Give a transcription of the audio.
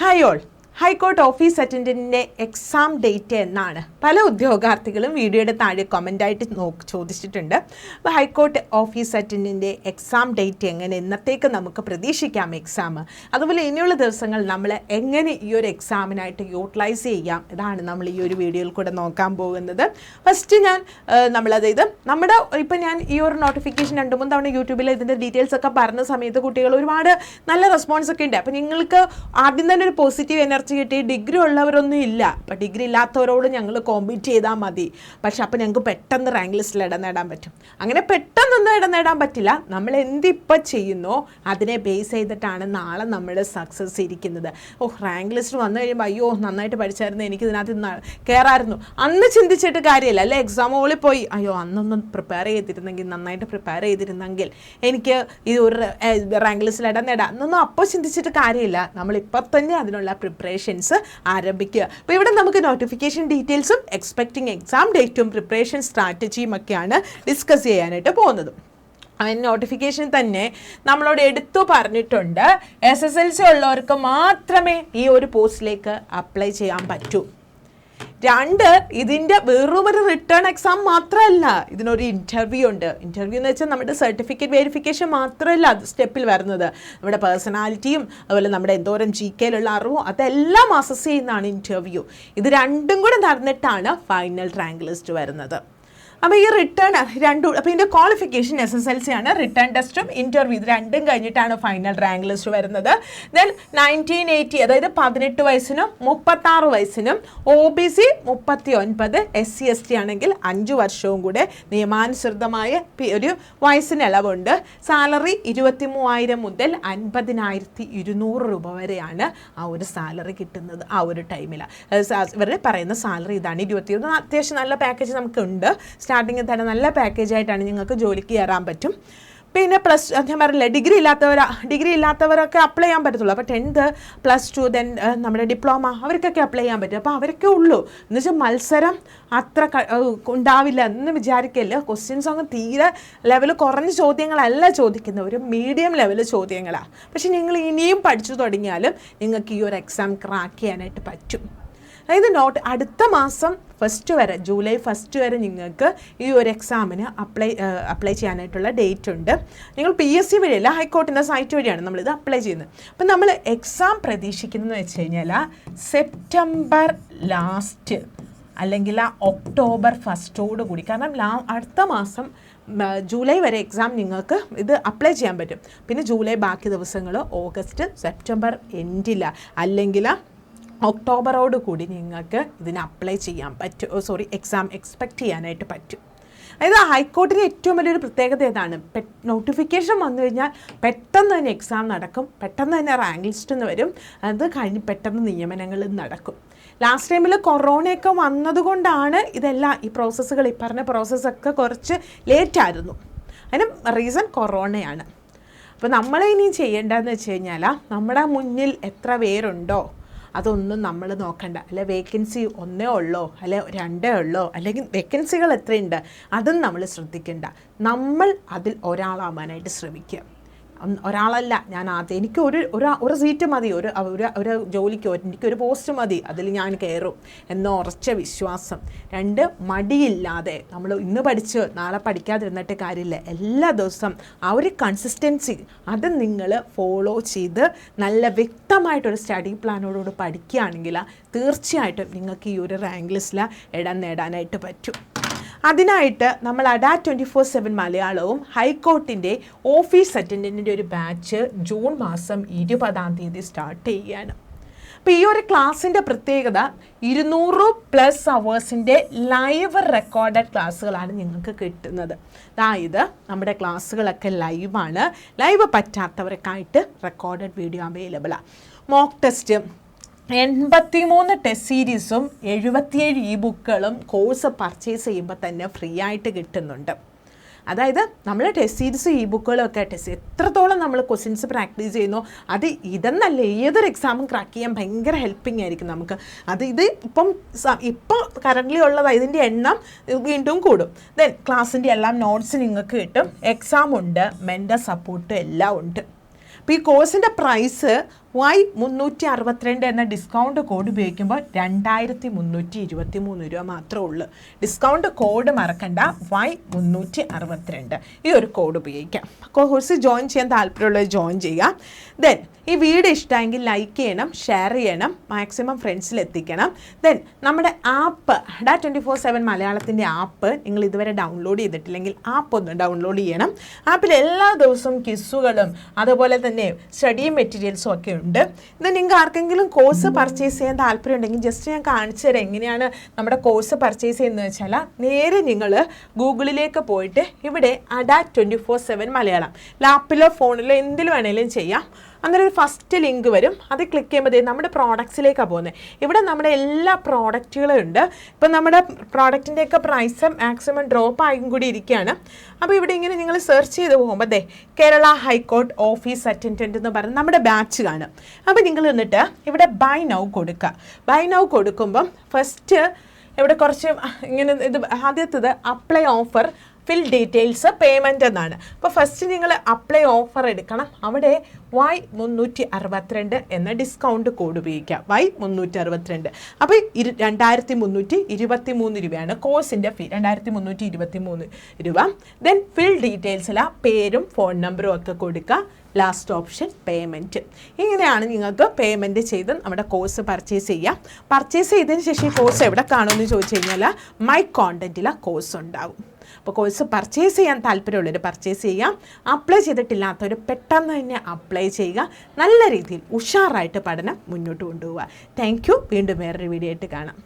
Hi all. High court office അറ്റൻഡൻറ്റിൻ്റെ exam date എന്നാണ് പല ഉദ്യോഗാർത്ഥികളും വീഡിയോയുടെ താഴെ കമൻ്റായിട്ട് ചോദിച്ചിട്ടുണ്ട്. അപ്പോൾ ഹൈക്കോർട്ട് ഓഫീസ് അറ്റൻഡൻറ്റിൻ്റെ എക്സാം ഡേറ്റ് എങ്ങനെ എന്നത്തേക്ക് നമുക്ക് പ്രതീക്ഷിക്കാം എക്സാം, അതുപോലെ ഇനിയുള്ള ദിവസങ്ങൾ നമ്മൾ എങ്ങനെ ഈ ഒരു എക്സാമിനായിട്ട് യൂട്ടിലൈസ് ചെയ്യാം, ഇതാണ് നമ്മൾ ഈ ഒരു വീഡിയോയിൽ കൂടെ നോക്കാൻ പോകുന്നത്. ഫസ്റ്റ് ഞാൻ ഈ ഒരു നോട്ടിഫിക്കേഷൻ 2-3 തവണ യൂട്യൂബിൽ ഇതിൻ്റെ ഡീറ്റെയിൽസ് ഒക്കെ പറഞ്ഞ സമയത്ത് കുട്ടികൾ ഒരുപാട് നല്ല റെസ്പോൺസ് ഒക്കെ ഉണ്ട്. അപ്പോൾ നിങ്ങൾക്ക് ആദ്യം തന്നെ ഒരു പോസിറ്റീവ് എനർജി കിട്ടി. ഡിഗ്രി ഉള്ളവരൊന്നും ഇല്ല, അപ്പം ഡിഗ്രി ഇല്ലാത്തവരോട് ഞങ്ങൾ കോമ്പീറ്റ് ചെയ്താൽ മതി, പക്ഷെ അപ്പം ഞങ്ങൾക്ക് പെട്ടെന്ന് റാങ്ക് ലിസ്റ്റിൽ ഇടം നേടാൻ പറ്റും. അങ്ങനെ പെട്ടെന്നൊന്നും ഇടം നേടാൻ പറ്റില്ല. നമ്മൾ എന്തിപ്പോൾ ചെയ്യുന്നോ അതിനെ ബേസ് ചെയ്തിട്ടാണ് നാളെ നമ്മൾ സക്സസ് ഇരിക്കുന്നത്. റാങ്ക് ലിസ്റ്റ് വന്നു കഴിയുമ്പോൾ അയ്യോ നന്നായിട്ട് പഠിച്ചായിരുന്നു, എനിക്ക് ഇതിനകത്ത് കയറായിരുന്നു, അന്ന് ചിന്തിച്ചിട്ട് കാര്യമില്ല. അല്ലെ എക്സാം ഹോളിൽ പോയി അയ്യോ അന്നൊന്നും നന്നായിട്ട് പ്രിപ്പയർ ചെയ്തിരുന്നെങ്കിൽ എനിക്ക് ഈ ഒരു റാങ്ക് ലിസ്റ്റിൽ ഇടം നേടാം എന്നൊന്നും അപ്പോൾ ചിന്തിച്ചിട്ട് കാര്യമില്ല. നമ്മളിപ്പോൾ തന്നെ അതിനുള്ള പ്രിപ്പറേഷൻസ് ആരംഭിക്കുക. അപ്പോൾ ഇവിടെ നമുക്ക് നോട്ടിഫിക്കേഷൻ ഡീറ്റെയിൽസും എക്സ്പെക്റ്റിംഗ് എക്സാം ഡേറ്റും പ്രിപ്പറേഷൻ സ്ട്രാറ്റജിയും ഒക്കെയാണ് ഡിസ്കസ് ചെയ്യാനായിട്ട് പോകുന്നത്. നോട്ടിഫിക്കേഷൻ തന്നെ നമ്മളോട് എടുത്തു പറഞ്ഞിട്ടുണ്ട്, SSLC ഉള്ളവർക്ക് മാത്രമേ ഈ ഒരു പോസ്റ്റിലേക്ക് അപ്ലൈ ചെയ്യാൻ പറ്റൂ. 2, ഇതിൻ്റെ വെറുമൊരു റിട്ടേൺ എക്സാം മാത്രമല്ല, ഇതിനൊരു ഇൻ്റർവ്യൂ ഉണ്ട്. ഇൻ്റർവ്യൂ എന്ന് വെച്ചാൽ നമ്മുടെ സർട്ടിഫിക്കറ്റ് വെരിഫിക്കേഷൻ മാത്രമല്ല അത് സ്റ്റെപ്പിൽ വരുന്നത്, നമ്മുടെ പേഴ്സണാലിറ്റിയും അതുപോലെ നമ്മുടെ എന്തോരം GKയിലുള്ള അറിവും അതെല്ലാം അസസ് ചെയ്യുന്നതാണ് ഇൻ്റർവ്യൂ. ഇത് 2ഉം കൂടെ നടന്നിട്ടാണ് ഫൈനൽ റാങ്ക് ലിസ്റ്റ് വരുന്നത്. അപ്പോൾ ഈ റിട്ടേൺ അപ്പോൾ ഇതിൻ്റെ ക്വാളിഫിക്കേഷൻ SSLC ആണ്. റിട്ടേൺ ടെസ്റ്റും ഇൻ്റർവ്യൂ ഇത് 2ഉം കഴിഞ്ഞിട്ടാണ് ഫൈനൽ റാങ്ക് ലിസ്റ്റ് വരുന്നത്. ദെൻ 1980 അതായത് 18 വയസ്സിനും 36 വയസ്സിനും OBC 39, SC ST ആണെങ്കിൽ 5 വർഷവും കൂടെ നിയമാനുസൃതമായ ഒരു വയസ്സിന് ഇളവുണ്ട്. സാലറി 23,000 മുതൽ 50,200 രൂപ വരെയാണ് ആ ഒരു സാലറി കിട്ടുന്നത് ആ ഒരു ടൈമിൽ. ഇവരുടെ പറയുന്ന സാലറി ഇതാണ്. 21 അത്യാവശ്യം നല്ല പാക്കേജ് നമുക്കുണ്ട്. സ്റ്റാർട്ടിങ്ങിൽ തന്നെ നല്ല പാക്കേജായിട്ടാണ് നിങ്ങൾക്ക് ജോലിക്ക് കയറാൻ പറ്റും. പിന്നെ ഞാൻ പറഞ്ഞില്ല ഡിഗ്രി ഇല്ലാത്തവരൊക്കെ അപ്ലൈ ചെയ്യാൻ പറ്റത്തുള്ളൂ. അപ്പോൾ 10th +2 ദെൻ നമ്മുടെ ഡിപ്ലോമ അവർക്കൊക്കെ അപ്ലൈ ചെയ്യാൻ പറ്റും. അപ്പോൾ അവരൊക്കെ ഉള്ളൂ എന്ന് വെച്ചാൽ മത്സരം അത്ര ഉണ്ടാവില്ല എന്ന് വിചാരിക്കല്ല. ക്വസ്റ്റ്യൻസ് അങ്ങ് തീരെ ലെവൽ കുറഞ്ഞ ചോദ്യങ്ങളല്ല ചോദിക്കുന്നത്, ഒരു മീഡിയം ലെവൽ ചോദ്യങ്ങളാണ്. പക്ഷെ നിങ്ങൾ ഇനിയും പഠിച്ചു തുടങ്ങിയാലും നിങ്ങൾക്ക് ഈ ഒരു എക്സാം ക്രാക്ക് ചെയ്യാനായിട്ട് പറ്റും. അതായത് അടുത്ത മാസം ജൂലൈ 1 വരെ നിങ്ങൾക്ക് ഈ ഒരു എക്സാമിന് അപ്ലൈ ചെയ്യാനായിട്ടുള്ള ഡേറ്റ് ഉണ്ട്. നിങ്ങൾ PSC വഴിയല്ല, ഹൈക്കോർട്ടിൻ്റെ സൈറ്റ് വഴിയാണ് നമ്മളിത് അപ്ലൈ ചെയ്യുന്നത്. അപ്പം നമ്മൾ എക്സാം പ്രതീക്ഷിക്കുന്നതെന്ന് വെച്ച് കഴിഞ്ഞാൽ സെപ്റ്റംബർ ലാസ്റ്റ് അല്ലെങ്കിൽ ഒക്ടോബർ 1 കൂടി. കാരണം അടുത്ത മാസം ജൂലൈ വരെ എക്സാം നിങ്ങൾക്ക് ഇത് അപ്ലൈ ചെയ്യാൻ പറ്റും. പിന്നെ ജൂലൈ ബാക്കി ദിവസങ്ങൾ ഓഗസ്റ്റ്, സെപ്റ്റംബർ എൻഡില്ല അല്ലെങ്കിൽ ഒക്ടോബറോട് കൂടി നിങ്ങൾക്ക് ഇതിന് അപ്ലൈ ചെയ്യാൻ പറ്റും. എക്സാം എക്സ്പെക്റ്റ് ചെയ്യാനായിട്ട് പറ്റും. അതായത് ഹൈക്കോർട്ടിന് ഏറ്റവും വലിയൊരു പ്രത്യേകത ഏതാണ്? നോട്ടിഫിക്കേഷൻ വന്നു കഴിഞ്ഞാൽ പെട്ടെന്ന് തന്നെ എക്സാം നടക്കും, പെട്ടെന്ന് തന്നെ റാങ്ക് ലിസ്റ്റ് വരും, അത് കഴിഞ്ഞ് പെട്ടെന്ന് നിയമനങ്ങളും നടക്കും. ലാസ്റ്റ് ടൈമിൽ കൊറോണയൊക്കെ വന്നതുകൊണ്ടാണ് ഇതെല്ലാം ഈ പറഞ്ഞ പ്രോസസ്സൊക്കെ കുറച്ച് ലേറ്റായിരുന്നു. അതിന് റീസൺ കൊറോണയാണ്. അപ്പോൾ നമ്മളിനി ചെയ്യേണ്ടതെന്ന് വെച്ച് കഴിഞ്ഞാൽ നമ്മുടെ മുന്നിൽ എത്ര പേരുണ്ടോ അതൊന്നും നമ്മൾ നോക്കണ്ട. അല്ലെ വേക്കൻസി 1 ഉള്ളോ അല്ലെ 2 ഉള്ളോ അല്ലെങ്കിൽ വേക്കൻസികൾ എത്രയുണ്ട് അതും നമ്മൾ ശ്രദ്ധിക്കണ്ട. നമ്മൾ അതിൽ ഒരാളാവാനായിട്ട് ശ്രമിക്കുക. ഒരാളല്ല, എനിക്ക് ഒരു സീറ്റ് മതി, ഒരു ജോലിക്ക് എനിക്കൊരു പോസ്റ്റ് മതി, അതിൽ ഞാൻ കയറും എന്ന ഉറച്ച വിശ്വാസം. 2, മടിയില്ലാതെ നമ്മൾ ഇന്ന് പഠിച്ച് നാളെ പഠിക്കാതിരുന്നിട്ട് കാര്യമില്ല. എല്ലാ ദിവസവും ആ ഒരു കൺസിസ്റ്റൻസി അത് നിങ്ങൾ ഫോളോ ചെയ്ത് നല്ല വ്യക്തമായിട്ടൊരു സ്റ്റഡി പ്ലാനോടുകൂടി പഠിക്കുകയാണെങ്കിൽ തീർച്ചയായിട്ടും നിങ്ങൾക്ക് ഈ ഒരു റാങ്ക് ലിസ്റ്റിൽ ഇടം നേടാനായിട്ട് പറ്റും. അതിനായിട്ട് നമ്മൾ അഡാ 24/7 മലയാളവും ഹൈക്കോർട്ടിൻ്റെ ഓഫീസ് അറ്റൻഡൻറ്റിൻ്റെ ഒരു ബാച്ച് ജൂൺ മാസം 20 സ്റ്റാർട്ട് ചെയ്യുകയാണ്. അപ്പോൾ ഈ ഒരു ക്ലാസ്സിൻ്റെ പ്രത്യേകത 200+ അവേഴ്സിൻ്റെ ലൈവ് റെക്കോർഡഡ് ക്ലാസ്സുകളാണ് നിങ്ങൾക്ക് കിട്ടുന്നത്. അതായത് നമ്മുടെ ക്ലാസ്സുകളൊക്കെ ലൈവാണ്. ലൈവ് പറ്റാത്തവർക്കായിട്ട് റെക്കോർഡഡ് വീഡിയോ അവൈലബിളാണ്. മോക്ക് ടെസ്റ്റ് 83 ടെസ്റ്റ് സീരീസും 77 ഇ-ബുക്കുകളും കോഴ്സ് പർച്ചേസ് ചെയ്യുമ്പോൾ തന്നെ ഫ്രീ ആയിട്ട് കിട്ടുന്നുണ്ട്. അതായത് നമ്മൾ ടെസ്റ്റ് സീരീസ് ഇ-ബുക്കുകളൊക്കെ എത്രത്തോളം നമ്മൾ ക്വസ്റ്റ്യൻസ് പ്രാക്ടീസ് ചെയ്യുന്നു അത് ഇതെന്നല്ല ഏതൊരു എക്സാമും ക്രാക്ക് ചെയ്യാൻ ഭയങ്കര ഹെൽപ്പിംഗ് ആയിരിക്കും നമുക്ക്. ഇത് ഇപ്പോൾ കറൻ്റ്ലി ഉള്ളതാണ്, ഇതിൻ്റെ എണ്ണം വീണ്ടും കൂടും. ദെൻ ക്ലാസ്സിൻ്റെ എല്ലാം നോട്ട്സ് നിങ്ങൾക്ക് കിട്ടും. എക്സാം ഉണ്ട്, മെൻ്റർ സപ്പോർട്ട് എല്ലാം ഉണ്ട്. അപ്പോൾ ഈ കോഴ്സിൻ്റെ പ്രൈസ് Y362 എന്ന ഡിസ്കൗണ്ട് കോഡ് ഉപയോഗിക്കുമ്പോൾ 2323 രൂപ മാത്രമേ ഉള്ളൂ. ഡിസ്കൗണ്ട് കോഡ് മറക്കണ്ട, Y362 ഈ ഒരു കോഡ് ഉപയോഗിക്കാം. കോഴ്സ് ജോയിൻ ചെയ്യാൻ താല്പര്യമുള്ളത് ജോയിൻ ചെയ്യുക. ദെൻ ഈ വീഡിയോ ഇഷ്ടമെങ്കിൽ ലൈക്ക് ചെയ്യണം, ഷെയർ ചെയ്യണം, മാക്സിമം ഫ്രണ്ട്സിൽ എത്തിക്കണം. ദെൻ നമ്മുടെ ആപ്പ് ADA24/7 മലയാളത്തിൻ്റെ ആപ്പ് നിങ്ങൾ ഇതുവരെ ഡൗൺലോഡ് ചെയ്തിട്ടില്ലെങ്കിൽ ആപ്പ് ഒന്ന് ഡൗൺലോഡ് ചെയ്യണം. ആപ്പിൽ എല്ലാ ദിവസവും ക്വിസുകളും അതുപോലെ തന്നെ സ്റ്റഡി മെറ്റീരിയൽസും ഒക്കെ ഉണ്ട്. ഇത് നിങ്ങൾക്ക് ആർക്കെങ്കിലും കോഴ്സ് പർച്ചേസ് ചെയ്യാൻ താല്പര്യം ഉണ്ടെങ്കിൽ ജസ്റ്റ് ഞാൻ കാണിച്ചു തരാം എങ്ങനെയാണ് നമ്മുടെ കോഴ്സ് പർച്ചേസ് ചെയ്യുന്നത് വെച്ചാൽ, നേരെ നിങ്ങൾ ഗൂഗിളിലേക്ക് പോയിട്ട് ഇവിടെ ADA24/7 മലയാളം ലാപ്പിലോ ഫോണിലോ എന്തിൽ വേണമെങ്കിലും ചെയ്യാം. അന്നേരം ഒരു ഫസ്റ്റ് ലിങ്ക് വരും, അത് ക്ലിക്ക് ചെയ്യുമ്പോൾ നമ്മുടെ പ്രോഡക്ട്സിലേക്കാണ് പോകുന്നത്. ഇവിടെ നമ്മുടെ എല്ലാ പ്രോഡക്റ്റുകളും ഉണ്ട്. ഇപ്പം നമ്മുടെ പ്രോഡക്റ്റിൻ്റെയൊക്കെ പ്രൈസ് മാക്സിമം ഡ്രോപ്പ് ആയും കൂടി ഇരിക്കുകയാണ്. അപ്പോൾ ഇവിടെ ഇങ്ങനെ നിങ്ങൾ സെർച്ച് ചെയ്ത് പോകുമ്പോൾ കേരള ഹൈക്കോർട്ട് ഓഫീസ് അറ്റൻഡൻറ്റ് എന്ന് പറഞ്ഞ് നമ്മുടെ ബാച്ച് കാണും. അപ്പോൾ നിങ്ങൾ എന്നിട്ട് ഇവിടെ ബൈ നൗ കൊടുക്കുക. ബൈ നൗ കൊടുക്കുമ്പം ഫസ്റ്റ് ഇവിടെ കുറച്ച് ഇങ്ങനെ ഇത് ആദ്യത്തത് അപ്ലൈ ഓഫർ ഫിൽ ഡീറ്റെയിൽസ് പേയ്മെൻറ്റ് എന്നാണ്. അപ്പോൾ ഫസ്റ്റ് നിങ്ങൾ അപ്ലൈ ഓഫർ എടുക്കണം. അവിടെ Y362 എന്ന ഡിസ്കൗണ്ട് കോഡ് ഉപയോഗിക്കുക. Y362. അപ്പോൾ 2323 രൂപയാണ് കോഴ്സിൻ്റെ ഫീ, 2323 രൂപ. ദെൻ ഫിൽ ഡീറ്റെയിൽസിൽ പേരും ഫോൺ നമ്പറും ഒക്കെ കൊടുക്കുക. Last option payment. ഇങ്ങനെയാണ് നിങ്ങൾക്ക് പേയ്മെൻറ്റ് ചെയ്ത് നമ്മുടെ കോഴ്സ് പർച്ചേസ് ചെയ്യാം. പർച്ചേസ് ചെയ്തതിന് ശേഷം ഈ കോഴ്സ് എവിടെ കാണുമെന്ന് ചോദിച്ചു കഴിഞ്ഞാൽ മൈ കോണ്ടൻറ്റിലെ കോഴ്സ് ഉണ്ടാവും. അപ്പോൾ കോഴ്സ് പർച്ചേസ് ചെയ്യാൻ താല്പര്യമുള്ളവർ പർച്ചേസ് ചെയ്യാം. അപ്ലൈ ചെയ്തിട്ടില്ലാത്തവർ പെട്ടെന്ന് തന്നെ അപ്ലൈ ചെയ്യുക. നല്ല രീതിയിൽ ഉഷാറായിട്ട് പഠനം മുന്നോട്ട് കൊണ്ടുപോവുക. Thank you. വീണ്ടും വേറൊരു വീഡിയോ ആയിട്ട് കാണാം.